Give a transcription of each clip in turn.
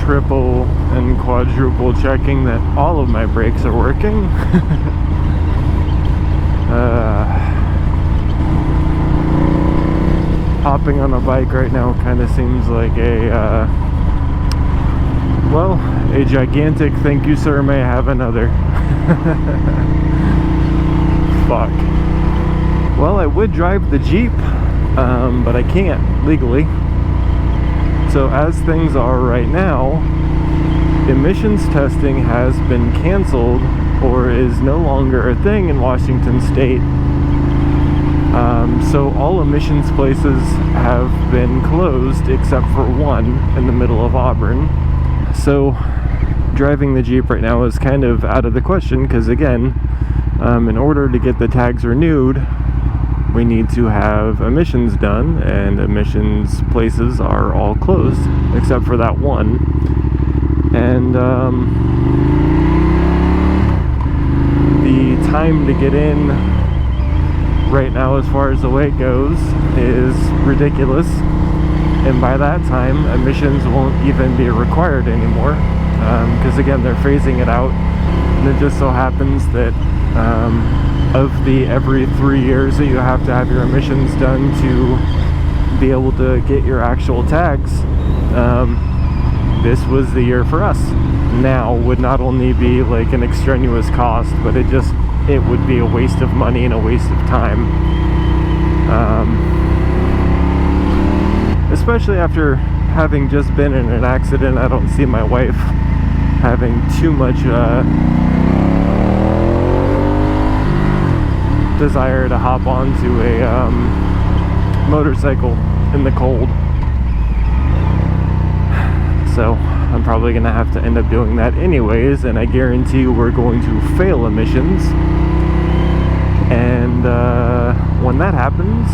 triple and quadruple checking that all of my brakes are working. Hopping on a bike right now kind of seems like a gigantic thank you sir, may I have another. Fuck. Well, I would drive the Jeep, but I can't legally. So as things are right now, emissions testing has been canceled or is no longer a thing in Washington State. So all emissions places have been closed except for one in the middle of Auburn. So driving the Jeep right now is kind of out of the question because, again, in order to get the tags renewed, we need to have emissions done, and emissions places are all closed except for that one. And the time to get in right now, as far as the wait goes, is ridiculous, and by that time emissions won't even be required anymore, because again, they're phasing it out. And it just so happens that of the every 3 years that you have to have your emissions done to be able to get your actual tags, this was the year for us. Now would not only be like an extraneous cost, but it would be a waste of money and a waste of time. Especially after having just been in an accident, I don't see my wife having too much desire to hop onto a motorcycle in the cold. So I'm probably going to have to end up doing that anyways, and I guarantee you we're going to fail emissions. And when that happens,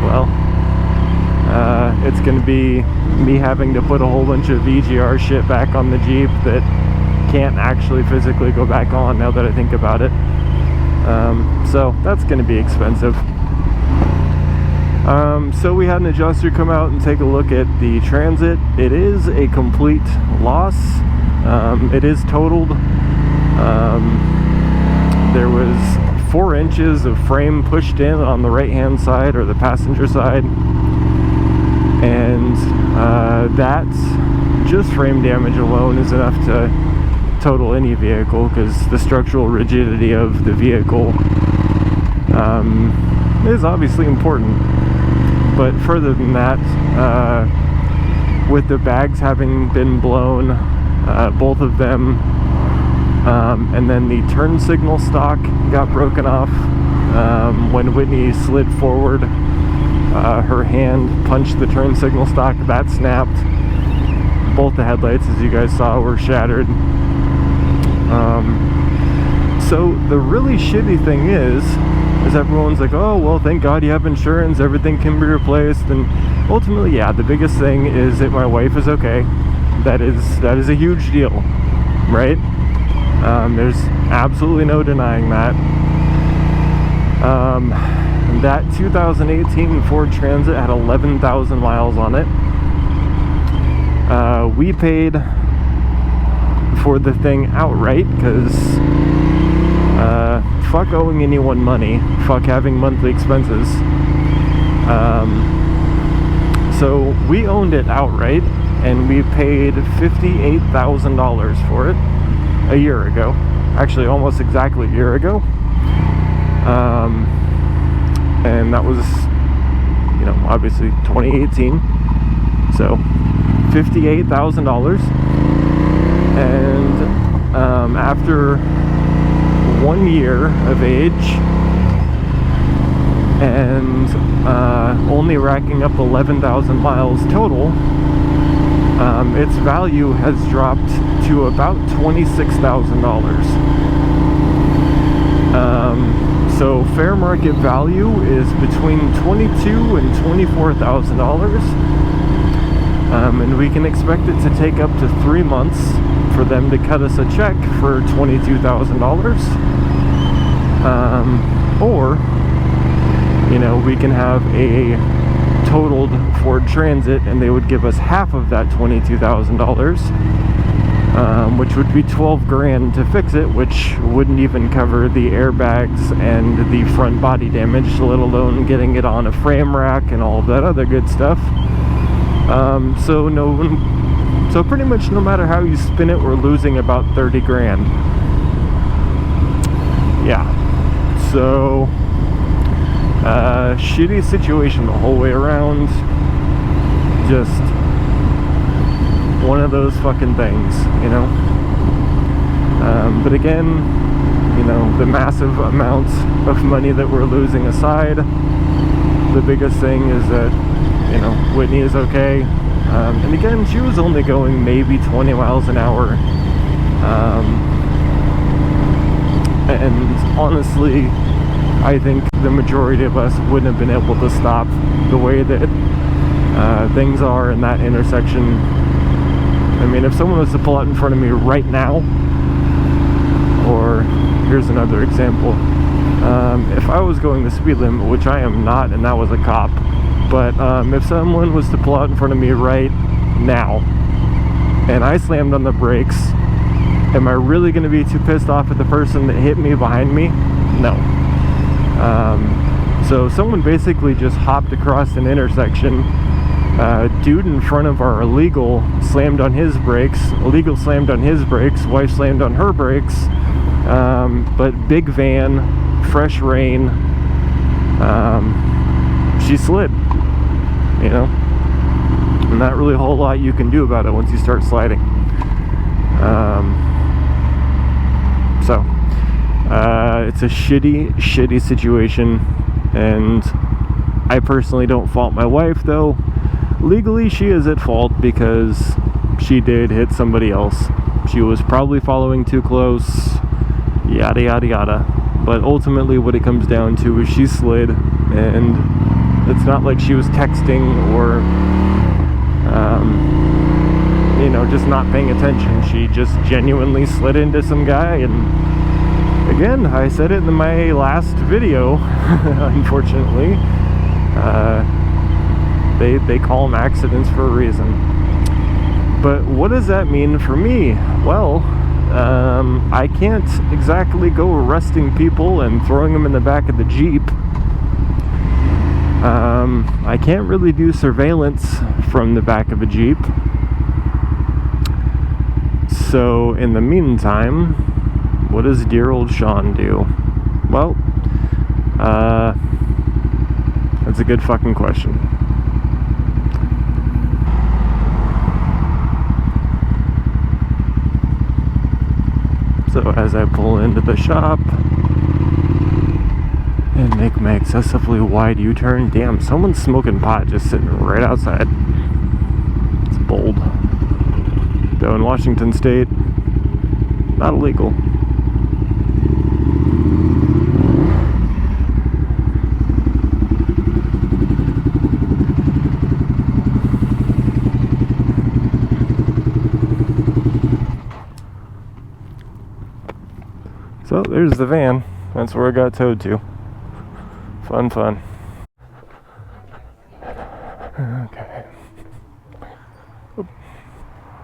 well, it's going to be me having to put a whole bunch of VGR shit back on the Jeep that can't actually physically go back on now that I think about it. So that's going to be expensive. So we had an adjuster come out and take a look at the Transit. It is a complete loss. It is totaled. There was 4 inches of frame pushed in on the right hand side, or the passenger side, and that just frame damage alone is enough to total any vehicle, because the structural rigidity of the vehicle is obviously important. But further than that, with the bags having been blown, both of them, and then the turn signal stock got broken off when Whitney slid forward. Her hand punched the turn signal stock, that snapped. Both the headlights, as you guys saw, were shattered. So the really shitty thing is everyone's like, oh, well, thank God you have insurance, everything can be replaced. And ultimately, yeah, the biggest thing is that my wife is okay. That is a huge deal, right? There's absolutely no denying that. That 2018 Ford Transit had 11,000 miles on it. We paid for the thing outright, because fuck owing anyone money, fuck having monthly expenses. So we owned it outright, and we paid $58,000 for it a year ago. Actually, almost exactly a year ago. And that was, obviously 2018. So $58,000. And after 1 year of age and only racking up 11,000 miles total, its value has dropped to about $26,000. So fair market value is between $22,000 and $24,000. And we can expect it to take up to 3 months for them to cut us a check for $22,000. Or, we can have a totaled Ford Transit, and they would give us half of that $22,000, which would be 12 grand to fix it, which wouldn't even cover the airbags and the front body damage, let alone getting it on a frame rack and all of that other good stuff. So pretty much no matter how you spin it, we're losing about 30 grand. Yeah, so shitty situation the whole way around. Just one of those fucking things, you know. But again, you know, the massive amounts of money that we're losing aside, the biggest thing is that, you know, Whitney is okay. And again, she was only going maybe 20 miles an hour. And honestly, I think the majority of us wouldn't have been able to stop the way that things are in that intersection. I mean, if someone was to pull out in front of me right now, or here's another example, if I was going the speed limit, which I am not, and that was a cop, but if someone was to pull out in front of me right now, and I slammed on the brakes, am I really going to be too pissed off at the person that hit me behind me? No. So someone basically just hopped across an intersection. Dude in front of our illegal slammed on his brakes. Illegal slammed on his brakes. Wife slammed on her brakes. But big van, fresh rain. She slid. You know? And not really a whole lot you can do about it once you start sliding. So it's a shitty situation, and I personally don't fault my wife, though. Legally, she is at fault because she did hit somebody else. She was probably following too close, yada yada yada. But ultimately what it comes down to is she slid, and it's not like she was texting or you know, just not paying attention. She just genuinely slid into some guy, and again, I said it in my last video, unfortunately, they call them accidents for a reason. But what does that mean for me? Well, I can't exactly go arresting people and throwing them in the back of the Jeep. I can't really do surveillance from the back of a Jeep. So in the meantime, what does dear old Sean do? Well, that's a good fucking question. So as I pull into the shop and make my excessively wide U-turn, damn, someone's smoking pot just sitting right outside. It's bold. Though in Washington State, not illegal. So there's the van. That's where I got towed to. Fun. Okay. Oop.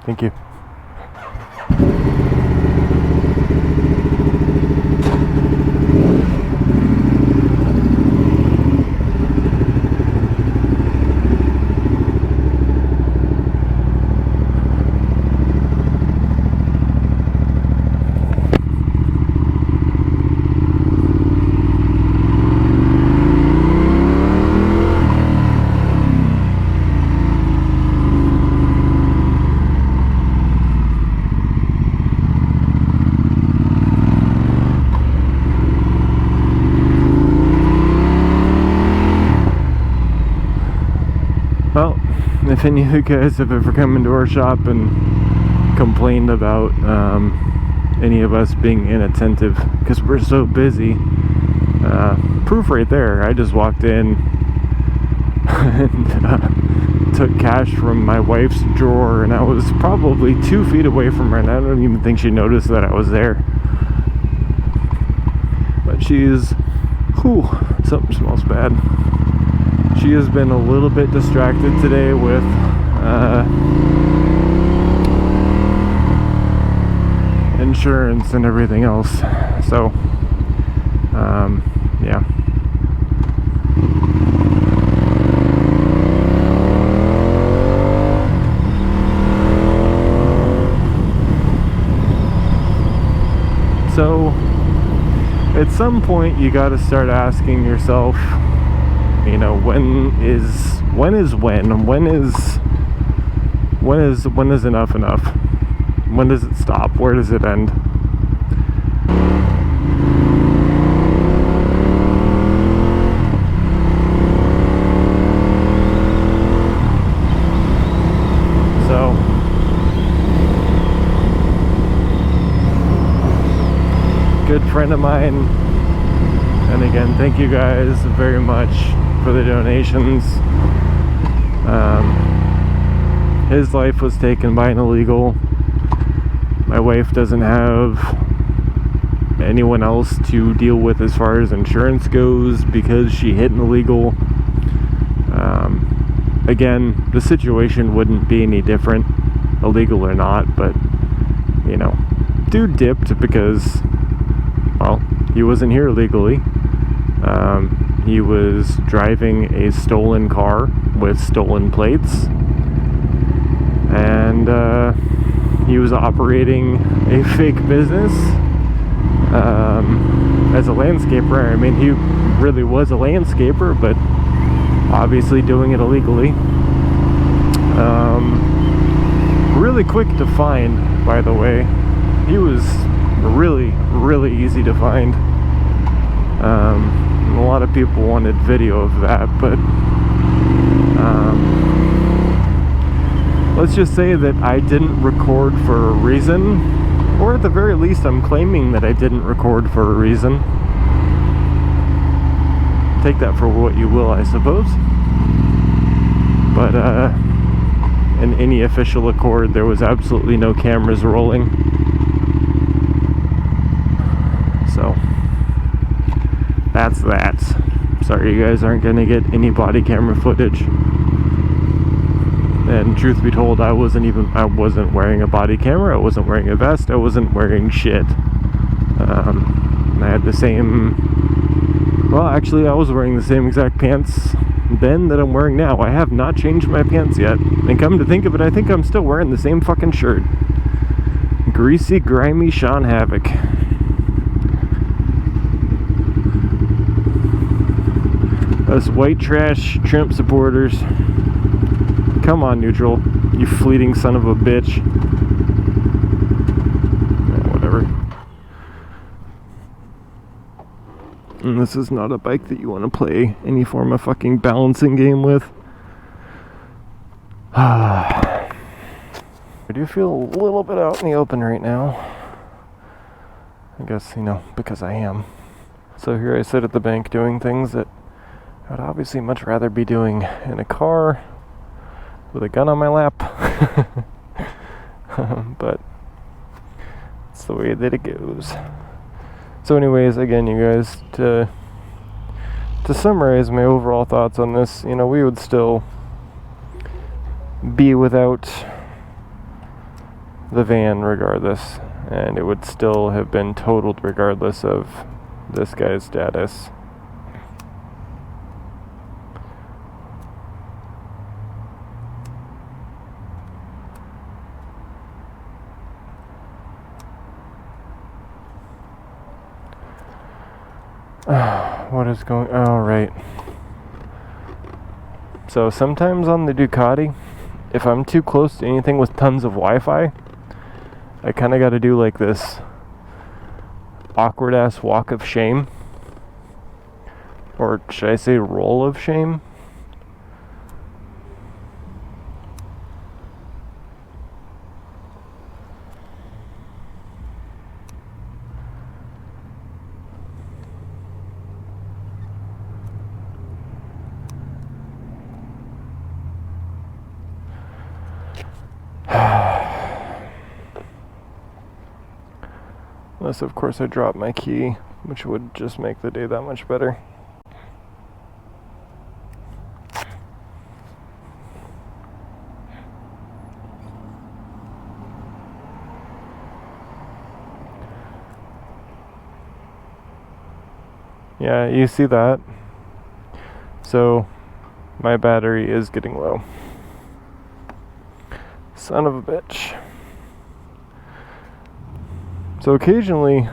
Thank you. Well, if any of you guys have ever come into our shop and complained about any of us being inattentive because we're so busy, proof right there. I just walked in and took cash from my wife's drawer, and I was probably 2 feet away from her, and I don't even think she noticed that I was there. But she's, whew, something smells bad. She has been a little bit distracted today with insurance and everything else. So, yeah. So, at some point, you got to start asking yourself, you know, when is enough enough? When does it stop? Where does it end? So, good friend of mine, and again, thank you guys very much for the donations. His life was taken by an illegal. My wife doesn't have anyone else to deal with as far as insurance goes because she hit an illegal. Again, the situation wouldn't be any different, illegal or not, but, you know, dude dipped because, well, he wasn't here legally. He was driving a stolen car with stolen plates, and he was operating a fake business as a landscaper. I mean, he really was a landscaper, but obviously doing it illegally. Really quick to find, by the way. He was really, really easy to find. A lot of people wanted video of that, but let's just say that I didn't record for a reason, or at the very least I'm claiming that I didn't record for a reason. Take that for what you will, I suppose. But in any official accord, there was absolutely no cameras rolling. So that's that. Sorry you guys aren't gonna get any body camera footage. And truth be told, I wasn't wearing a body camera, I wasn't wearing a vest, I wasn't wearing shit. I had the same, well actually I was wearing the same exact pants then that I'm wearing now. I have not changed my pants yet. And come to think of it, I think I'm still wearing the same fucking shirt. Greasy, grimy Sean Havoc. Us white trash Trump supporters. Come on, neutral. You fleeting son of a bitch. Yeah, whatever. And this is not a bike that you want to play any form of fucking balancing game with. I do feel a little bit out in the open right now. I guess, you know, because I am. So here I sit at the bank doing things that I'd obviously much rather be doing in a car with a gun on my lap. But it's the way that it goes. So anyways, again, you guys, to summarize my overall thoughts on this, you know, we would still be without the van regardless, and it would still have been totaled regardless of this guy's status. What is going on? Oh, right. So sometimes on the Ducati, if I'm too close to anything with tons of Wi-Fi, I kind of got to do like this awkward ass walk of shame. Or should I say roll of shame? Unless, of course, I drop my key, which would just make the day that much better. Yeah, you see that? So, my battery is getting low. Son of a bitch. So occasionally,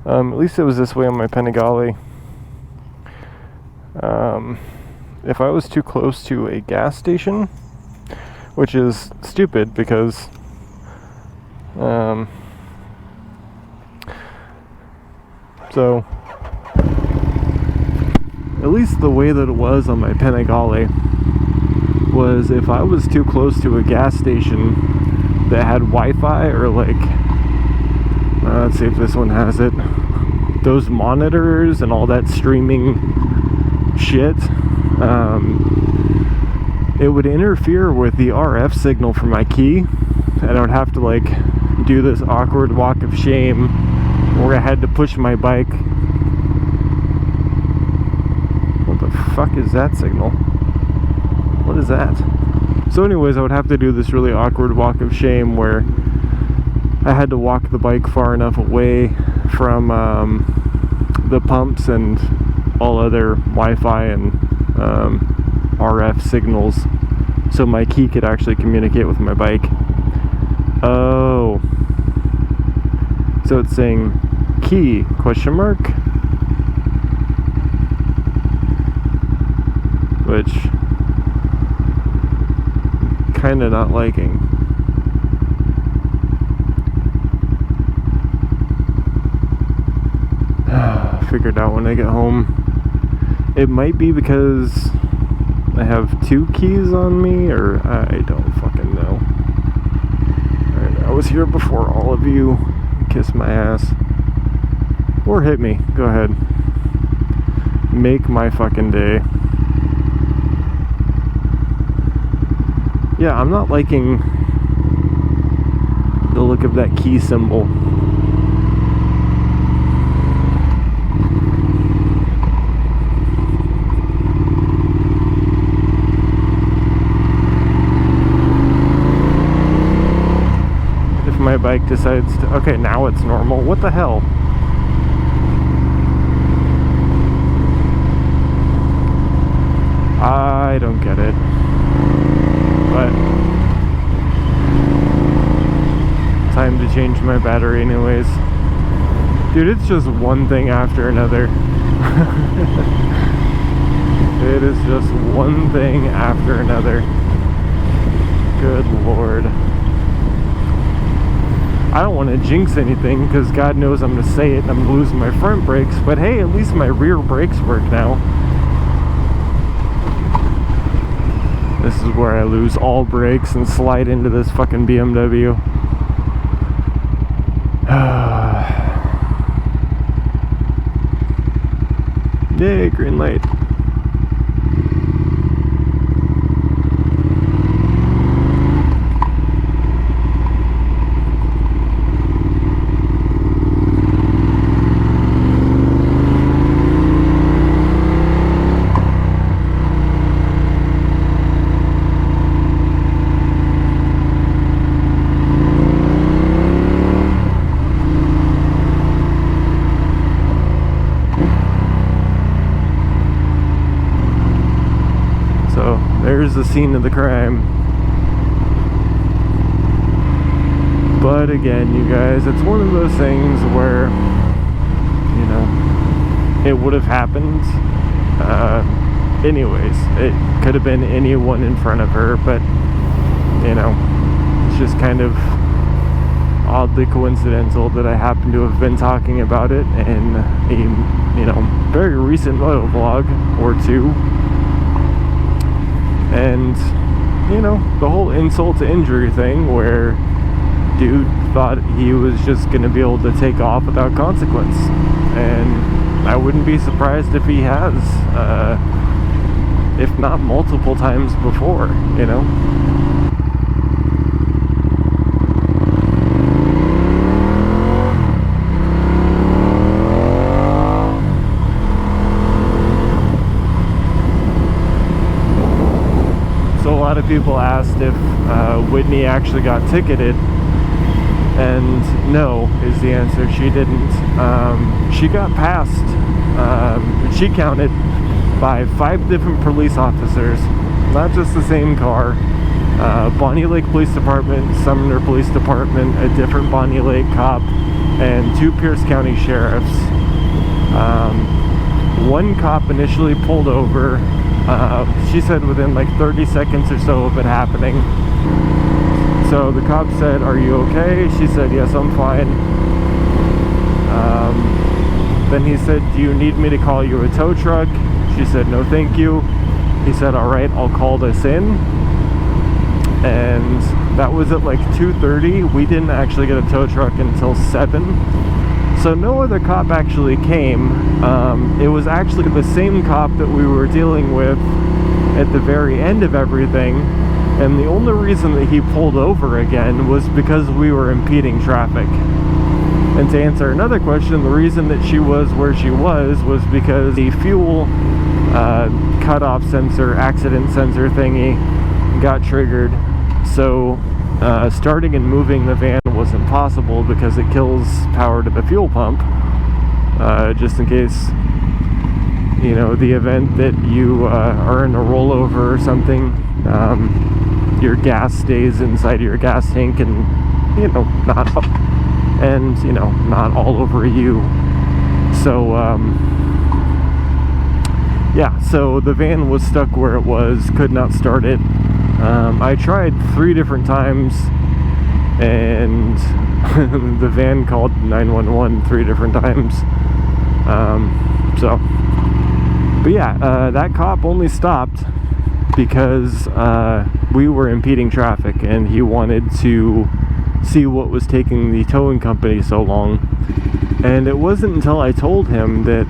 at least it was this way on my Panigale, if I was too close to a gas station, which is stupid because so at least the way that it was on my Panigale was if I was too close to a gas station that had Wi-Fi or like let's see if this one has it, those monitors and all that streaming shit, it would interfere with the RF signal from my key, and I would have to like do this awkward walk of shame where I had to push my bike. What the fuck is that signal? What is that? So anyways, I would have to do this really awkward walk of shame where I had to walk the bike far enough away from the pumps and all other Wi-Fi and RF signals so my key could actually communicate with my bike. Oh. So it's saying key, question mark? Which kinda not liking. Figured out when I get home. It might be because I have two keys on me, or I don't fucking know. Alright, I was here before all of you. Kiss my ass. Or hit me. Go ahead. Make my fucking day. Yeah, I'm not liking the look of that key symbol. My bike decides to, okay, now it's normal. What the hell? I don't get it. But time to change my battery anyways. Dude, it's just one thing after another. It is just one thing after another. Good Lord. I don't want to jinx anything because God knows I'm going to say it and I'm going to lose my front brakes, but hey, at least my rear brakes work now. This is where I lose all brakes and slide into this fucking BMW. Yay, green light. There's the scene of the crime. But again, you guys, it's one of those things where, you know, it would have happened anyways. It could have been anyone in front of her, but, you know, it's just kind of oddly coincidental that I happen to have been talking about it in a, you know, very recent moto vlog or two. And, you know, the whole insult to injury thing where dude thought he was just going to be able to take off without consequence. And I wouldn't be surprised if he has, if not multiple times before, you know. A lot of people asked if Whitney actually got ticketed, and no is the answer. She didn't. She got passed She counted by 5 different police officers, not just the same car. Bonnie Lake Police Department, Sumner Police Department, a different Bonnie Lake cop, and 2 Pierce County sheriffs. One cop initially pulled over, she said within like 30 seconds or so of it happening. So the cop said, "Are you okay?" She said, "Yes, I'm fine." Then he said, "Do you need me to call you a tow truck?" She said, "No, thank you." He said, "All right, I'll call this in." And that was at like 2:30. We didn't actually get a tow truck until 7. So no other cop actually came. It was actually the same cop that we were dealing with at the very end of everything. And the only reason that he pulled over again was because we were impeding traffic. And to answer another question, the reason that she was where she was because the fuel cutoff sensor, accident sensor thingy got triggered. So starting and moving the van was impossible because it kills power to the fuel pump. Just in case, you know, the event that you are in a rollover or something, your gas stays inside your gas tank and, you know, not all over you. So yeah, so the van was stuck where it was, could not start it. I tried 3 different times, and the van called 911 3 different times. But yeah, that cop only stopped because we were impeding traffic, and he wanted to see what was taking the towing company so long. And it wasn't until I told him that,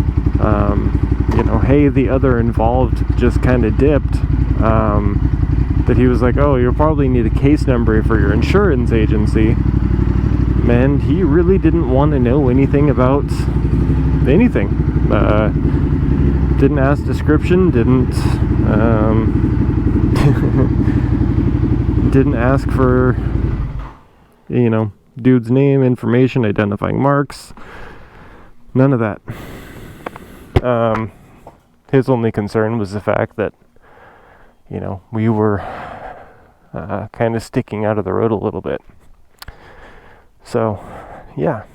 hey, the other involved just kind of dipped, that he was like, "Oh, you'll probably need a case number for your insurance agency." And he really didn't want to know anything about anything. Didn't ask description, didn't ask for, dude's name, information, identifying marks, none of that. His only concern was the fact that, we were kind of sticking out of the road a little bit. So, yeah,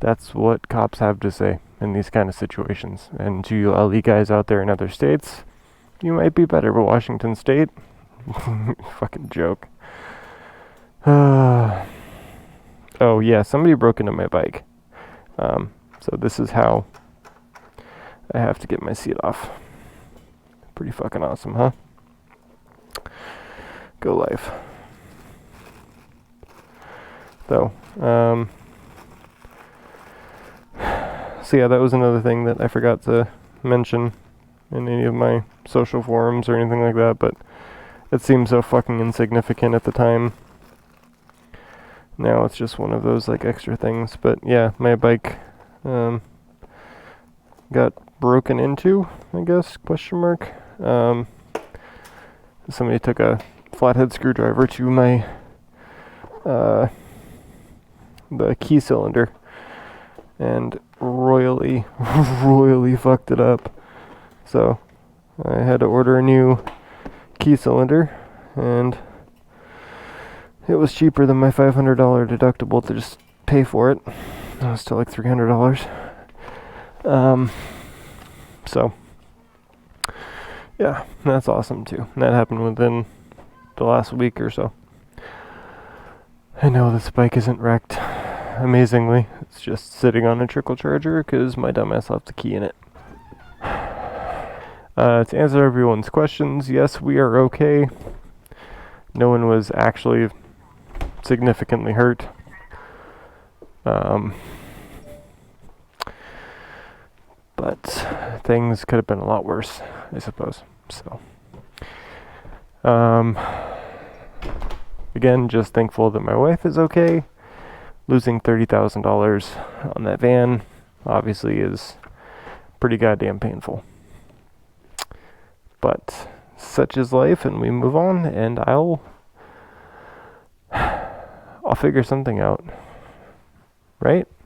that's what cops have to say in these kind of situations. And to you LE guys out there in other states, you might be better, but Washington State, fucking joke. Oh yeah, somebody broke into my bike. So this is how I have to get my seat off. Pretty fucking awesome, huh? Go life. So yeah, that was another thing that I forgot to mention in any of my social forums or anything like that, but it seemed so fucking insignificant at the time. Now it's just one of those like extra things. But yeah, my bike got broken into, I guess, question mark. Somebody took a flathead screwdriver to my the key cylinder and royally fucked it up. So I had to order a new key cylinder, and it was cheaper than my $500 deductible to just pay for it. It was still like $300. So yeah, that's awesome too. And that happened within the last week or so. I know this bike isn't wrecked amazingly. It's just sitting on a trickle charger because my dumbass left the key in it. To answer everyone's questions, yes, we are okay. No one was actually significantly hurt. But things could have been a lot worse, I suppose. So, again, just thankful that my wife is okay. Losing $30,000 on that van obviously is pretty goddamn painful. But such is life, and we move on, and I'll figure something out. Right?